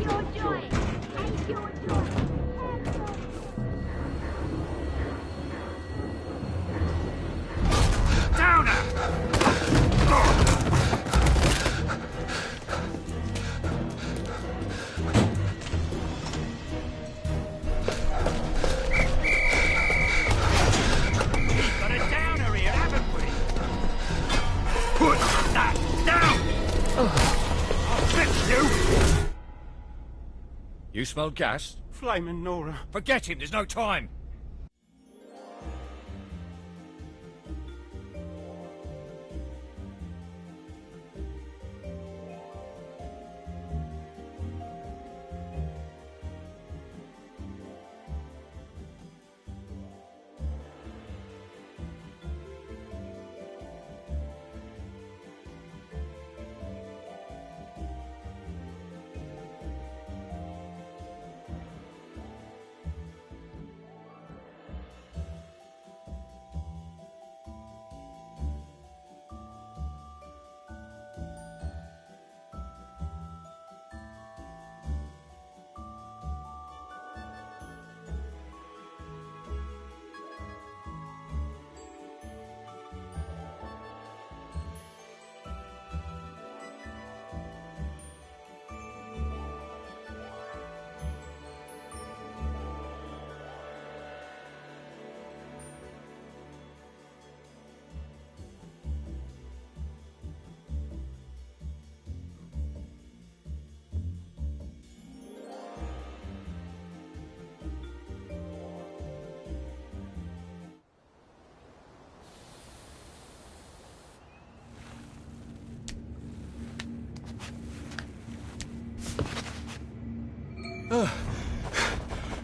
your joy. Take your joy. You smell gas? Flaming Nora. Forget him, there's no time.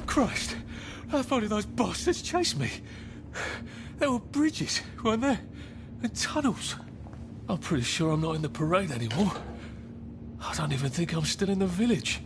Christ, how far did those bastards chase me? There were bridges, weren't there? And tunnels. I'm pretty sure I'm not in the parade anymore. I don't even think I'm still in the village.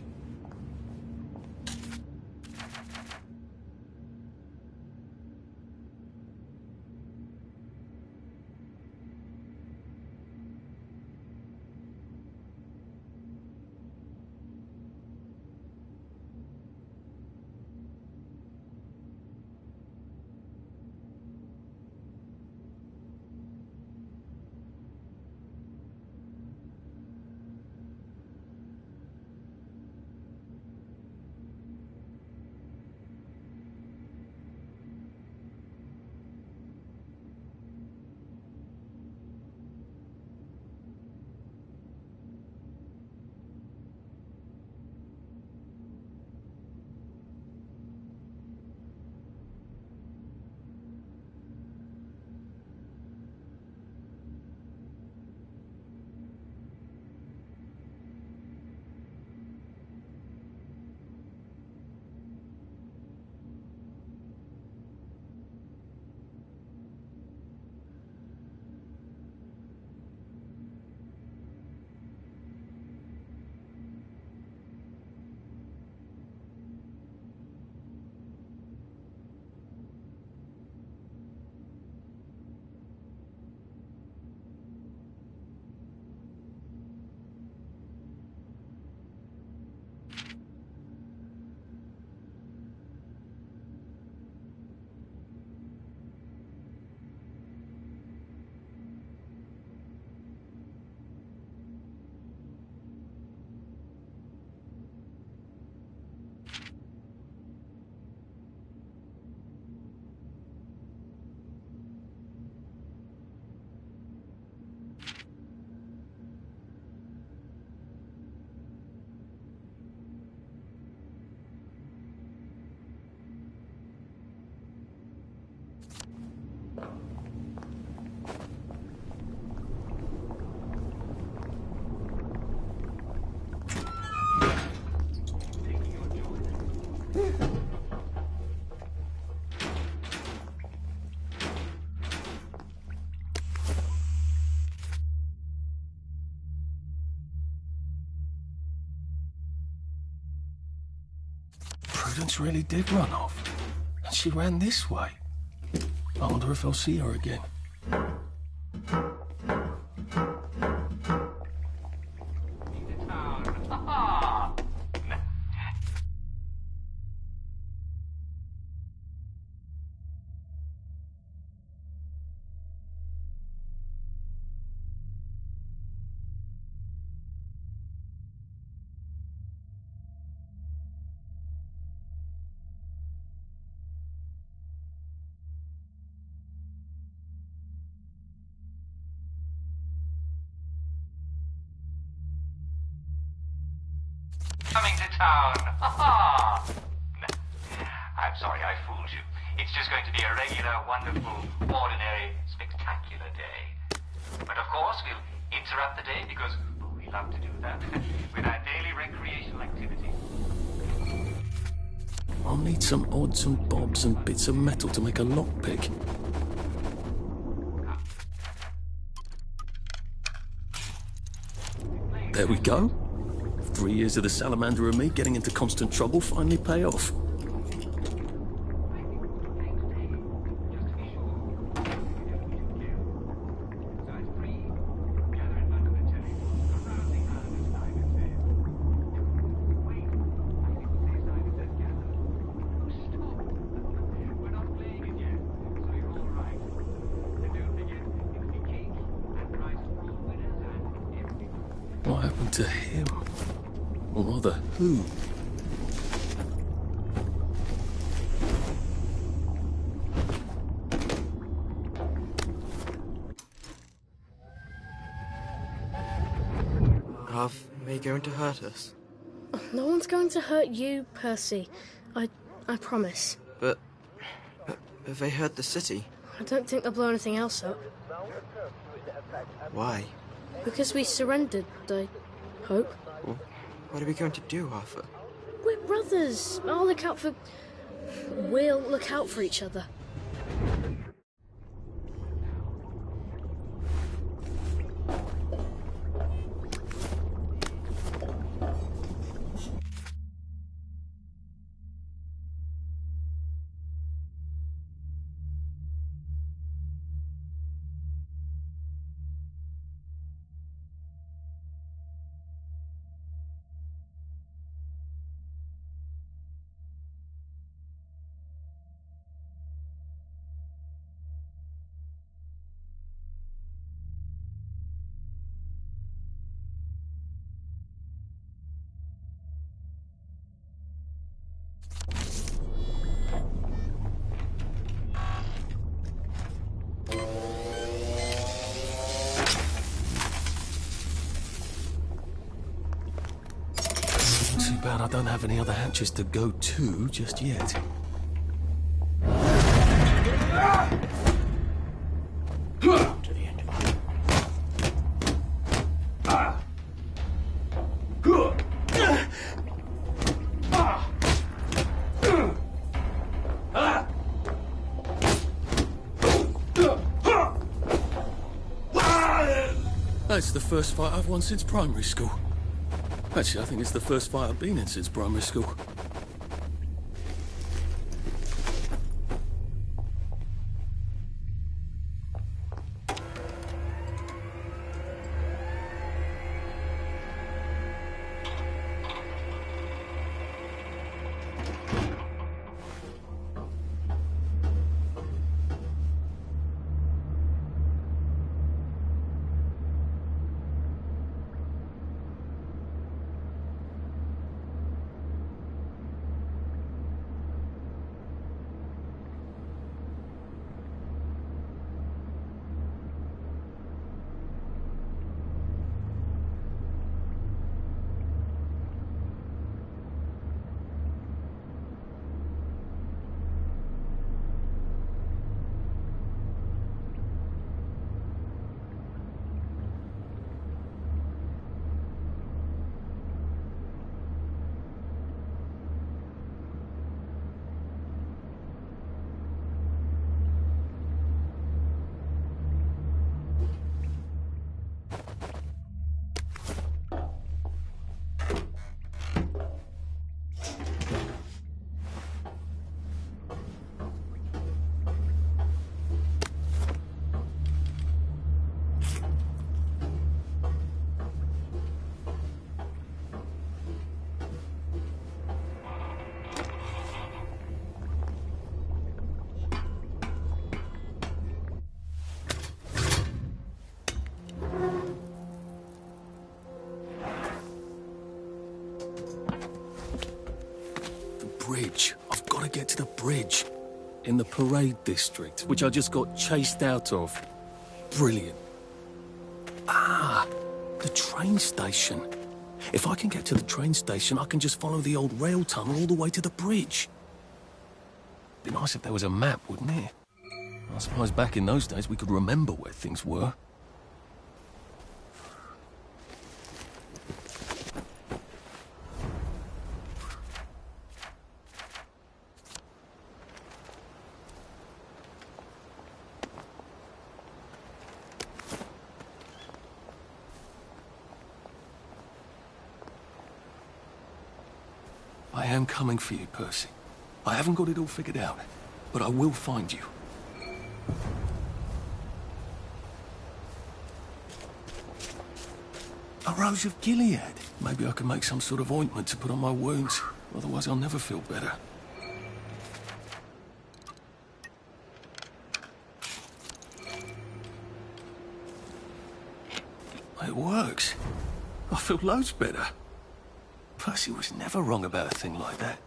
Prudence really did run off. And she ran this way. I wonder if I'll see her again. coming to town. Ha ha! I'm sorry I fooled you. It's just going to be a regular, wonderful, ordinary, spectacular day. But of course, we'll interrupt the day because we love to do that with our daily recreational activities. I'll need some odds and bobs and bits of metal to make a lockpick. There we go. 3 years of the salamander and me getting into constant trouble finally pay off. What happened to him? Or rather, who? Are they going to hurt us? No one's going to hurt you, Percy. I promise. But have they hurt the city? I don't think they'll blow anything else up. Why? Because we surrendered, I hope. Well, what are we going to do, Arthur? We're brothers. We'll look out for each other. Too bad I don't have any other hatches to go to just yet. To the end of it. That's the first fight I've won since primary school. Actually, I think it's the first fight I've been in since primary school. Bridge. I've got to get to the bridge. In the parade district, which I just got chased out of. Brilliant. Ah, the train station. If I can get to the train station, I can just follow the old rail tunnel all the way to the bridge. Be nice if there was a map, wouldn't it? I suppose back in those days we could remember where things were. I am coming for you, Percy. I haven't got it all figured out, but I will find you. A Rose of Gilead. Maybe I can make some sort of ointment to put on my wounds. Otherwise I'll never feel better. It works. I feel loads better. Percy was never wrong about a thing like that.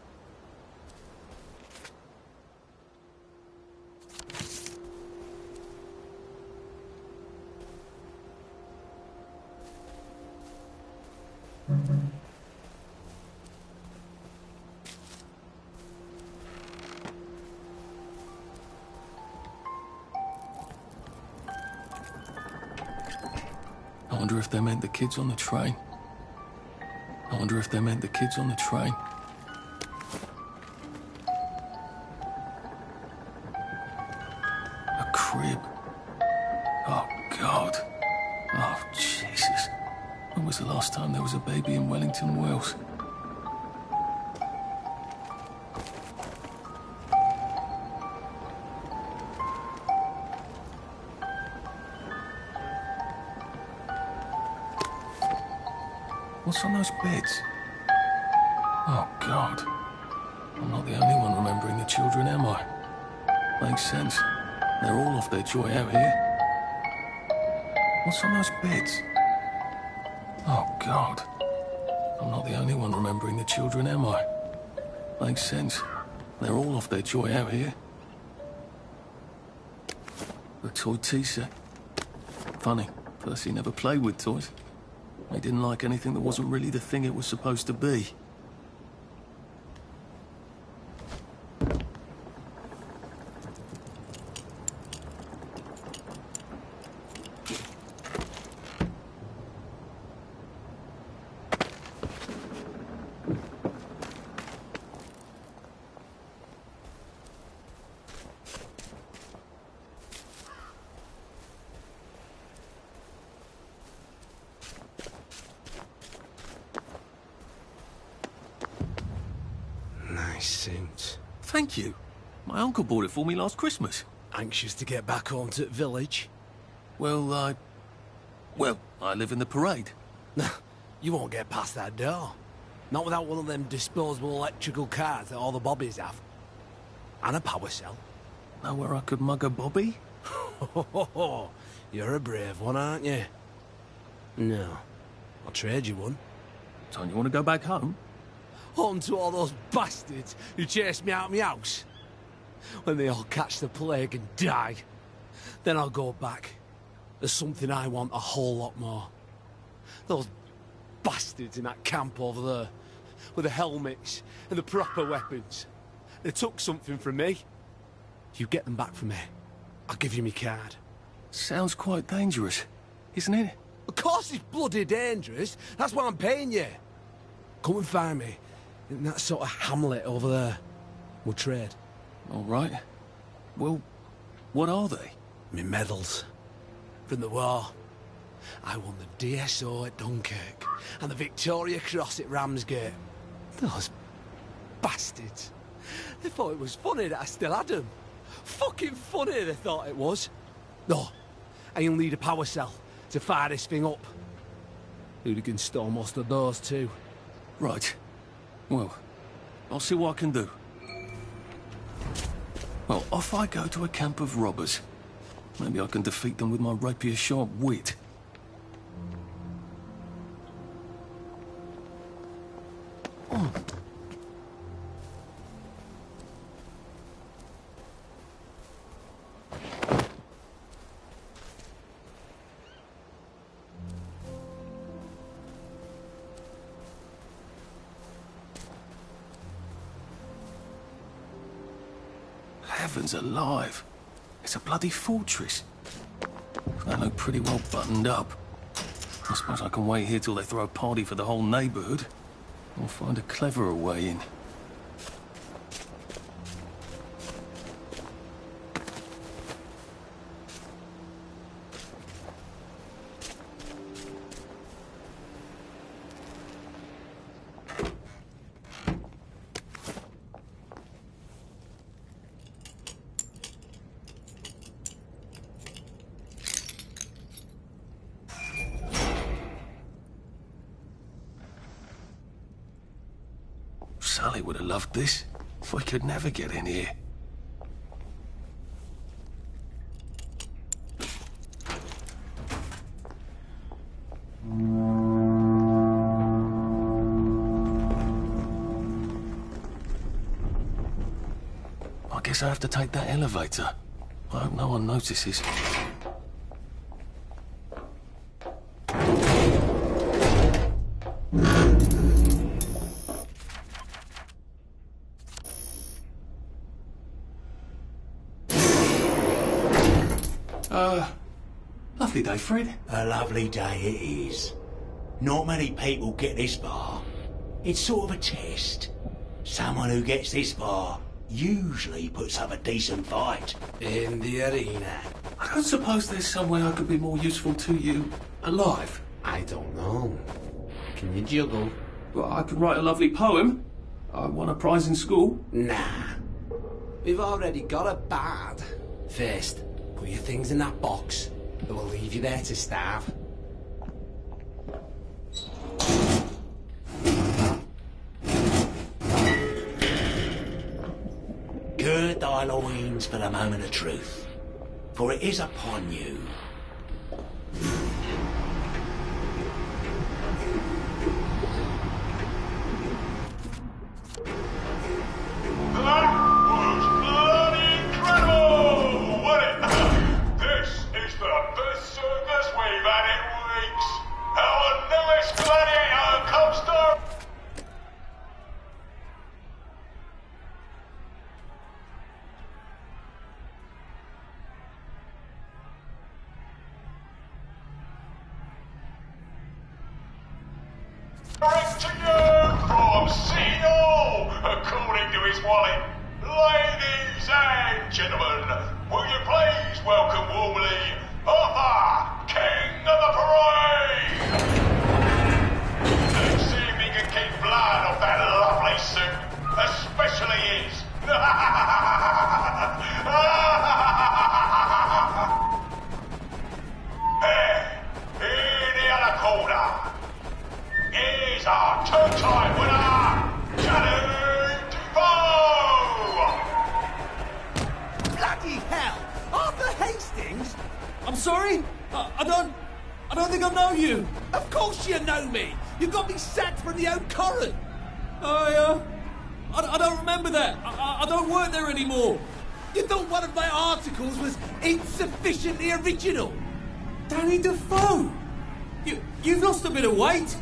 I wonder if they meant the kids on the train. I wonder if they meant the kids on the train. A crib. Oh, God. Oh, Jesus. When was the last time there was a baby in Wellington, Wales? What's on those beds? Oh, God. I'm not the only one remembering the children, am I? Makes sense. They're all off their joy out here. What's on those beds? Oh, God. I'm not the only one remembering the children, am I? Makes sense. They're all off their joy out here. A toy tea set. Funny, Percy never played with toys. He didn't like anything that wasn't really the thing it was supposed to be. Nice suit. Thank you. My uncle bought it for me last Christmas. Anxious to get back home to the village? Well, I live in the parade. You won't get past that door. Not without one of them disposable electrical cars that all the bobbies have. And a power cell. Know where I could mug a bobby? You're a brave one, aren't you? No. I'll trade you one. Don't you want to go back home? Home to all those bastards who chased me out of my house. When they all catch the plague and die, then I'll go back. There's something I want a whole lot more. Those bastards in that camp over there, with the helmets and the proper weapons. They took something from me. You get them back from me, I'll give you my card. Sounds quite dangerous, isn't it? Of course it's bloody dangerous. That's why I'm paying you. Come and find me in that sort of hamlet over there. We'll trade. All right. Well, what are they? Me medals. From the war. I won the DSO at Dunkirk and the Victoria Cross at Ramsgate. Those bastards. They thought it was funny that I still had them. Fucking funny they thought it was. No, and you'll need a power cell to fire this thing up. Hooligans stole most of those too. Right. Well, I'll see what I can do. Well, off I go to a camp of robbers. Maybe I can defeat them with my rapier-sharp wit. heavens alive. It's a bloody fortress. They look pretty well buttoned up. I suppose I can wait here till they throw a party for the whole neighborhood. Or find a cleverer way in. Sally would have loved this. We could never get in here. I guess I have to take that elevator. I hope no one notices. Lovely day, Fred. A lovely day it is. Not many people get this far. It's sort of a test. Someone who gets this far usually puts up a decent fight. In the arena. I don't suppose there's some way I could be more useful to you alive. I don't know. Can you juggle? Well, I could write a lovely poem. I won a prize in school. Nah. We've already got a bard. First, put your things in that box. We'll leave you there to starve. Gird thy loins for the moment of truth, for it is upon you. Direct to you from City according to his wallet. Ladies and gentlemen, will you please welcome warmly Arthur, King of the Parade? Let's see if he can keep blood off that lovely suit, especially his. In the other corner is our two-time winner, Johnny Defoe! Bloody hell! Arthur Hastings? I'm sorry? I don't think I know you. Of course you know me. You got me sacked from the Old Current. I don't remember that. I don't work there anymore. You thought one of my articles was insufficiently original? Danny Defoe! You've lost a bit of weight.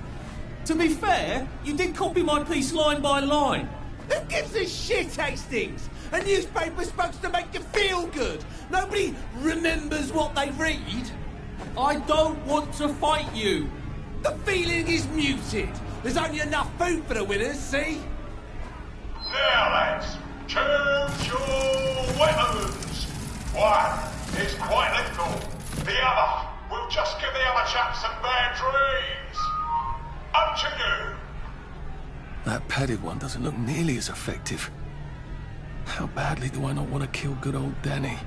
To be fair, you did copy my piece line by line. Who gives a shit, Hastings? A newspaper's supposed to make you feel good. Nobody remembers what they read. I don't want to fight you. The feeling is muted. There's only enough food for the winners, see? Now, lads, choose your weapons. One is quite lethal. The other will just give the other chap some bad dreams. Up to you. That padded one doesn't look nearly as effective. How badly do I not want to kill good old Danny?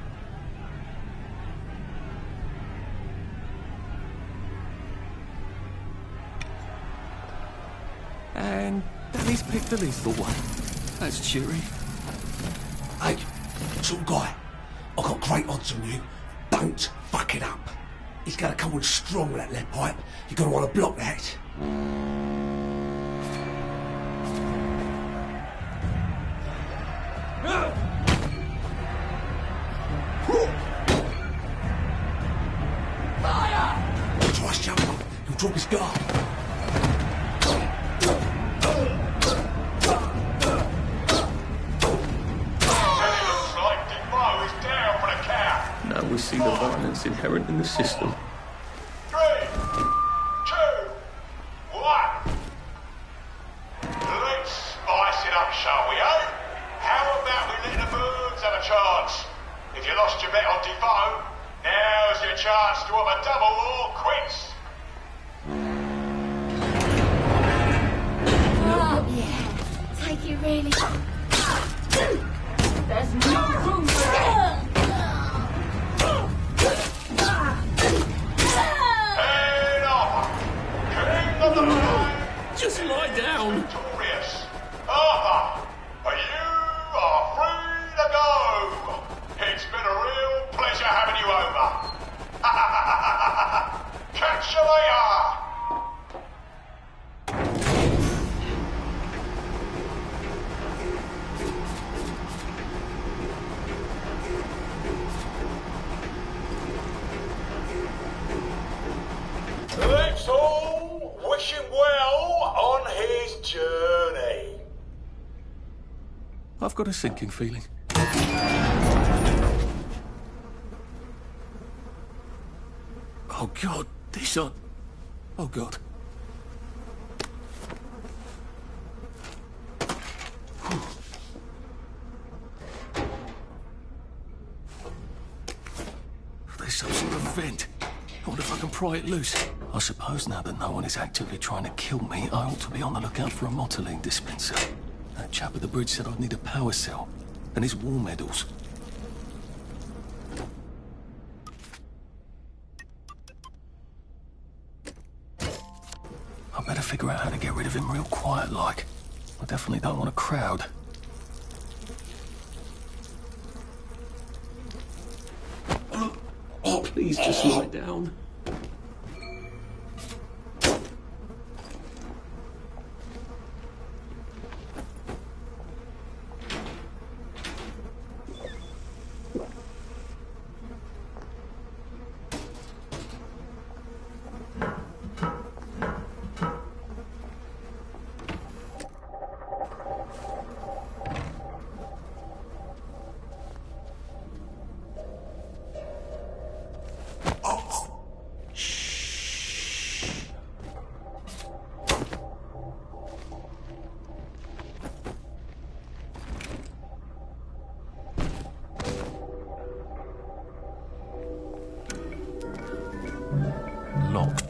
And Danny's picked the lethal one. That's cheery. Hey, some guy, I've got great odds on you. Don't fuck it up. He's gonna come on strong with that lead pipe. You're gonna want to block that. Fire! Twice jump up, he'll drop his guard. Looks like see the violence inherent in the system. 3, 2, 1. Let's spice it up, shall we, eh? How about we let the birds have a chance? If you lost your bet on Defoe, now's your chance to have a double or quits. Oh, yeah. Take it really. There's no room for it. Head off! King of the Line! Just lie down. Victorious! Arthur, you are free to go! It's been a real pleasure having you over. Catch you later! Let's all wish him well on his journey. I've got a sinking feeling. Oh, God. These aren't... Oh, God. There's some sort of vent. I wonder if I can pry it loose. I suppose now that no one is actively trying to kill me, I ought to be on the lookout for a Motoline dispenser. That chap at the bridge said I'd need a power cell. And his war medals. I better figure out how to get rid of him real quiet like. I definitely don't want a crowd. Oh, please just lie down. Locked.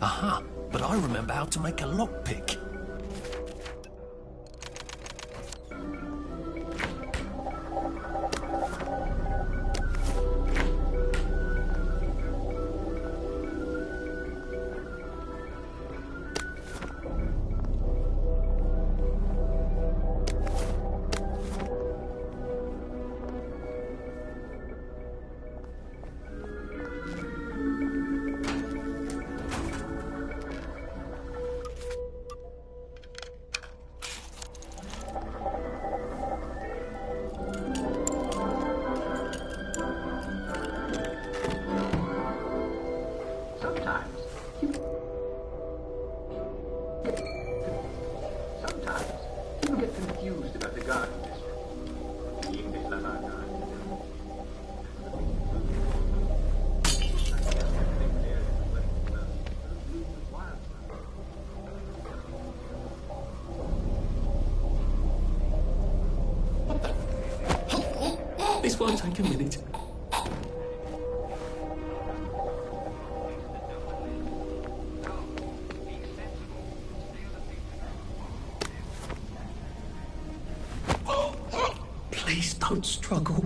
Aha, but I remember how to make a lockpick. This won't take a minute. Please don't struggle.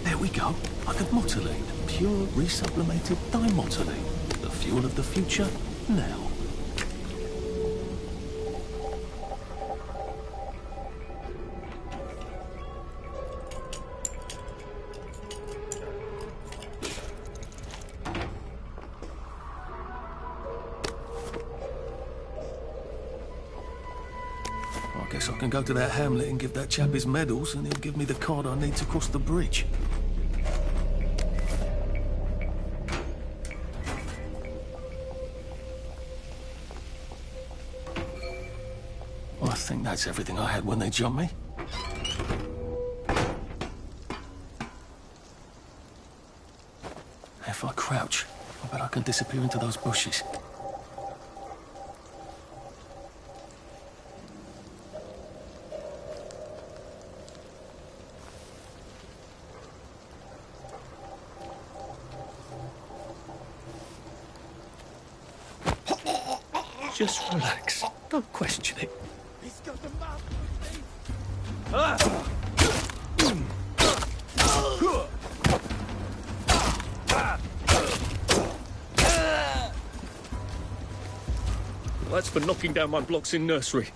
There we go. Like a Motoline. Pure resublimated Dimotoline. The fuel of the future, now. I Guess I can go to that hamlet and give that chap his medals, and he'll give me the card I need to cross the bridge. I think that's everything I had when they jumped me. If I crouch, I bet I can disappear into those bushes. Just relax. Don't question it. That's for knocking down my blocks in nursery.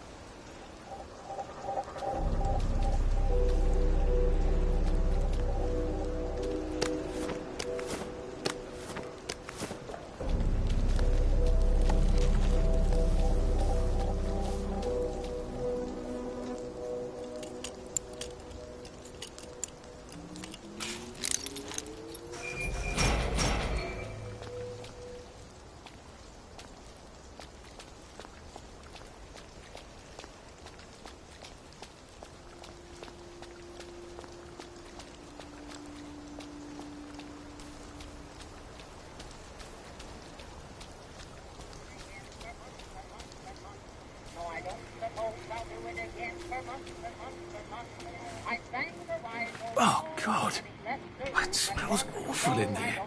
Oh, God. It smells awful in there.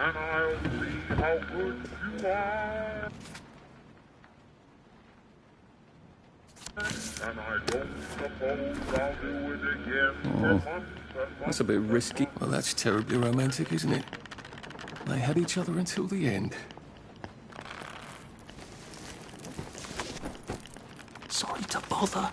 And I'll see how good you are. And I don't suppose I'll do it again for months and months. That's a bit risky. Well, that's terribly romantic, isn't it? They had each other until the end. Sorry to bother.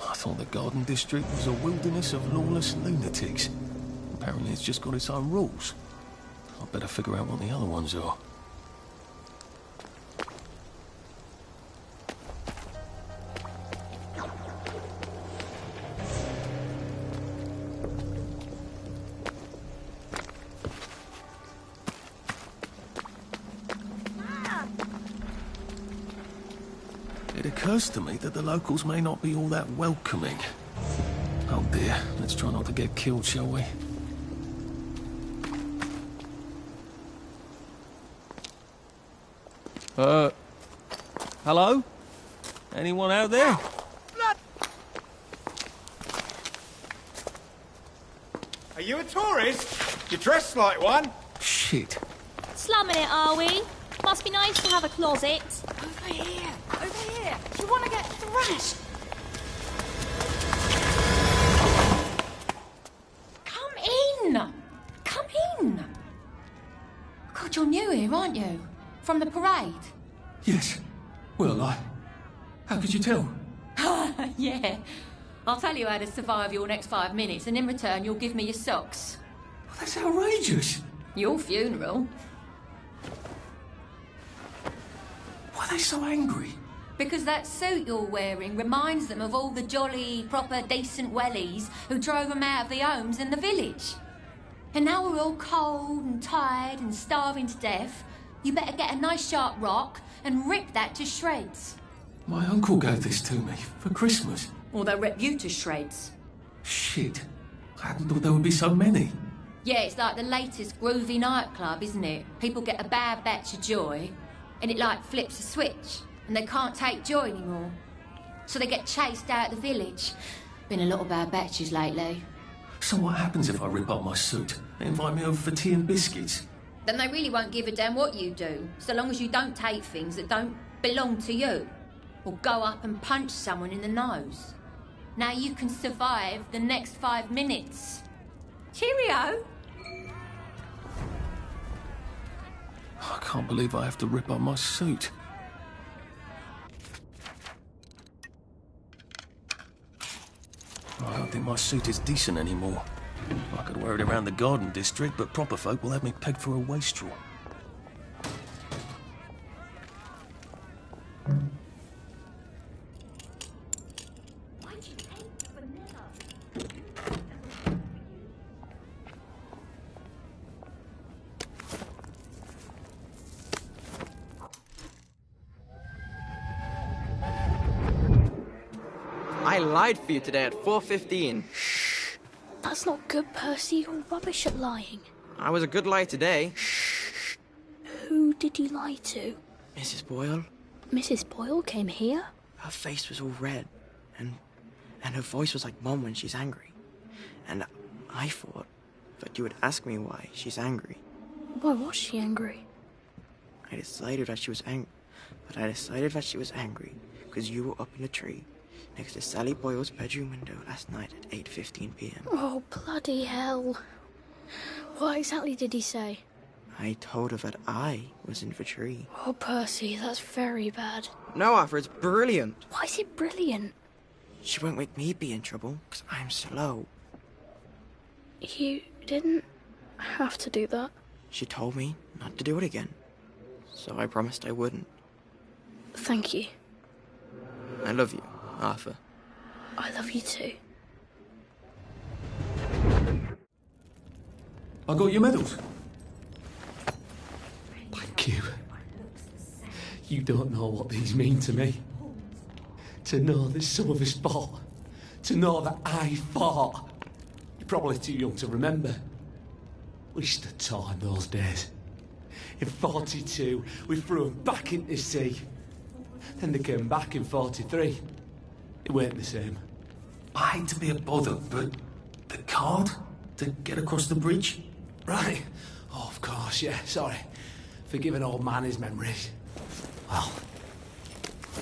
I thought the Garden District was a wilderness of lawless lunatics. Apparently it's just got its own rules. I'd better figure out what the other ones are. It occurs to me that the locals may not be all that welcoming. Oh dear, let's try not to get killed, shall we? Hello? Anyone out there? you a tourist? You dress like one. Shit. Slumming it, are we? Must be nice to have a closet. Over here. Over here. Do you want to get thrashed? Come in. Come in. God, you're new here, aren't you? From the parade? Yes. Well, how could you tell? Yeah. I'll tell you how to survive your next 5 minutes, and in return, you'll give me your socks. Well, that's outrageous. Your funeral. Why are they so angry? Because that suit you're wearing reminds them of all the jolly, proper, decent wellies who drove them out of their homes in the village. And now we're all cold and tired and starving to death. You better get a nice sharp rock and rip that to shreds. My uncle gave this to me for Christmas. Or they'll rip you to shreds. Shit. I hadn't thought there would be so many. Yeah, it's like the latest groovy nightclub, isn't it? People get a bad batch of joy, and it like flips a switch, and they can't take joy anymore. So they get chased out of the village. Been a lot of bad batches lately. So what happens if I rip up my suit? They invite me over for tea and biscuits. Then they really won't give a damn what you do, so long as you don't take things that don't belong to you. Or go up and punch someone in the nose. Now you can survive the next 5 minutes. Cheerio! I can't believe I have to rip up my suit. I don't think my suit is decent anymore. I could wear it around the garden district, but proper folk will have me pegged for a wastrel. I lied for you today at 4:15. That's not good, Percy. You're rubbish at lying. I was a good liar today. Who did you lie to? Mrs. Boyle, Mrs. Boyle came here? her face was all red, and her voice was like Mum when she's angry. And I thought that you would ask me why she's angry. Why was she angry? I decided that she was angry because you were up in a tree next to Sally Boyle's bedroom window last night at 8:15 p.m. Oh, bloody hell. What exactly did he say? I told her that I was in the tree. Oh, Percy, that's very bad. No, Arthur, it's brilliant. Why is it brilliant? She won't make me be in trouble, because I'm slow. You didn't have to do that. She told me not to do it again, so I promised I wouldn't. Thank you. I love you, Arthur. I love you too. I got your medals. Thank you. You don't know what these mean to me. To know that some of us fought. To know that I fought. You're probably too young to remember. We stood tall in those days. In 42, we threw them back into the sea. Then they came back in 43. It weren't the same. I hate to be a bother, but the card to get across the bridge? Right. Oh, of course, yeah, sorry. Forgive an old man his memories. Well,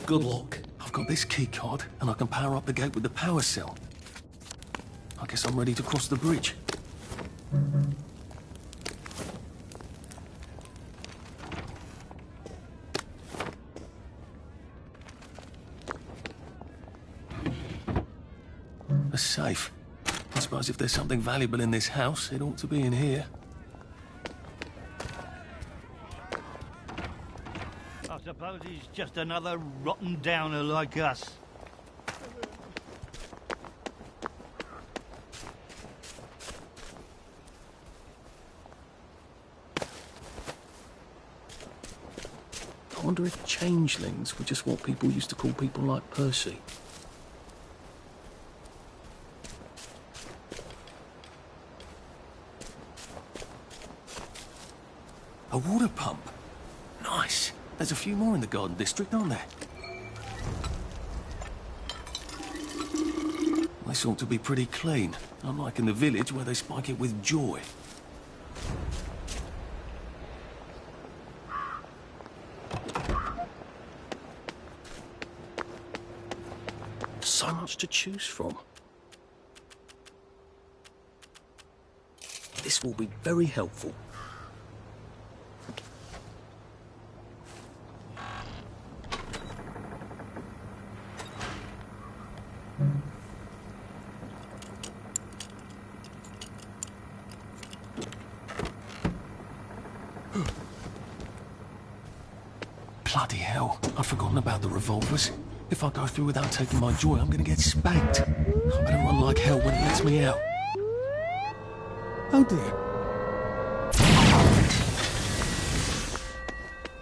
good luck. I've got this key card, and I can power up the gate with the power cell. I guess I'm ready to cross the bridge. A safe. I suppose if there's something valuable in this house, it ought to be in here. I suppose he's just another rotten downer like us. I wonder if changelings were just what people used to call people like Percy. A water pump. Nice. There's a few more in the garden district, aren't there? This ought to be pretty clean, unlike in the village where they spike it with joy. So much to choose from. This will be very helpful. Bloody hell, I've forgotten about the revolvers. If I go through without taking my joy, I'm gonna get spanked. I better run like hell when it lets me out. Oh dear.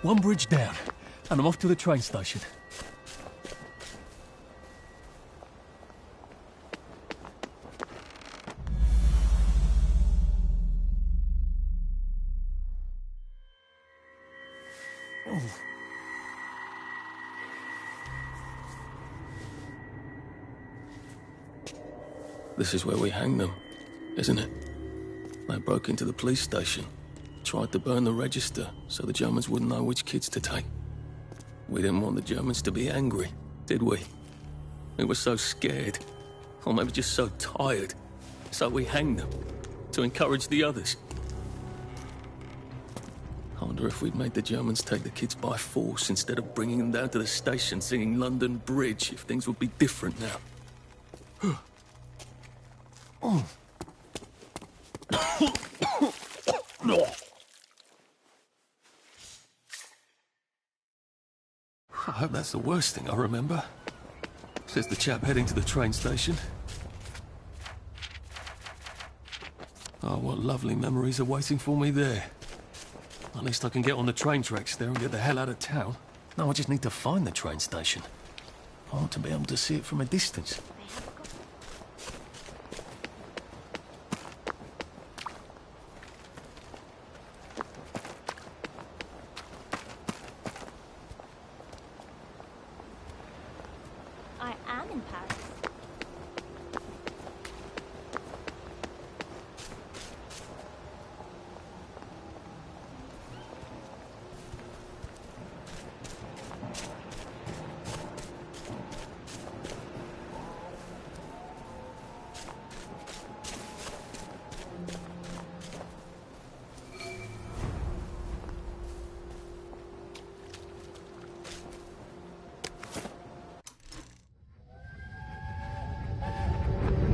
One bridge down, and I'm off to the train station. This is where we hang them, isn't it? They broke into the police station, tried to burn the register so the Germans wouldn't know which kids to take. We didn't want the Germans to be angry, did we? We were so scared, or maybe just so tired, so we hanged them to encourage the others. I wonder if we'd made the Germans take the kids by force instead of bringing them down to the station singing London Bridge, if things would be different now. Oh. I hope that's the worst thing I remember, says the chap heading to the train station. Oh, what lovely memories are waiting for me there. At least I can get on the train tracks there and get the hell out of town. No, I just need to find the train station. I want to be able to see it from a distance. I am in Paris.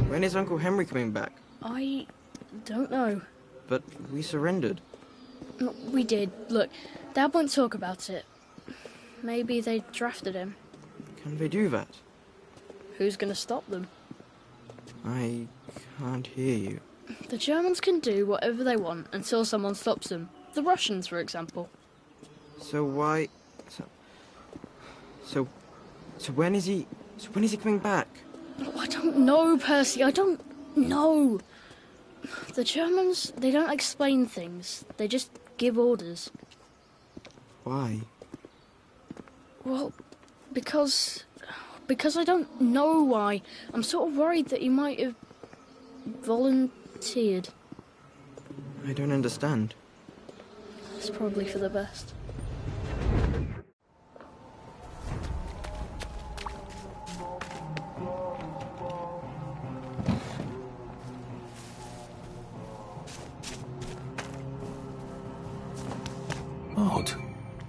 When is Uncle Henry coming back? I don't know. But we surrendered. We did. Look, Dad won't talk about it. Maybe they drafted him. Can they do that? Who's gonna stop them? I can't hear you. The Germans can do whatever they want until someone stops them. The Russians, for example. So why... So when is he... So when is he coming back? Oh, I don't know, Percy. I don't know. The Germans, they don't explain things. They just give orders. Why? Well, because I don't know why. I'm sort of worried that he might have volunteered. I don't understand. It's probably for the best. Odd.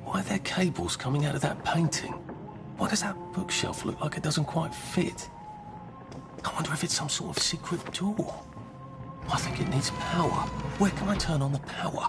Why are there cables coming out of that painting? Why does that bookshelf look like it doesn't quite fit? I wonder if it's some sort of secret door. I think it needs power. Where can I turn on the power?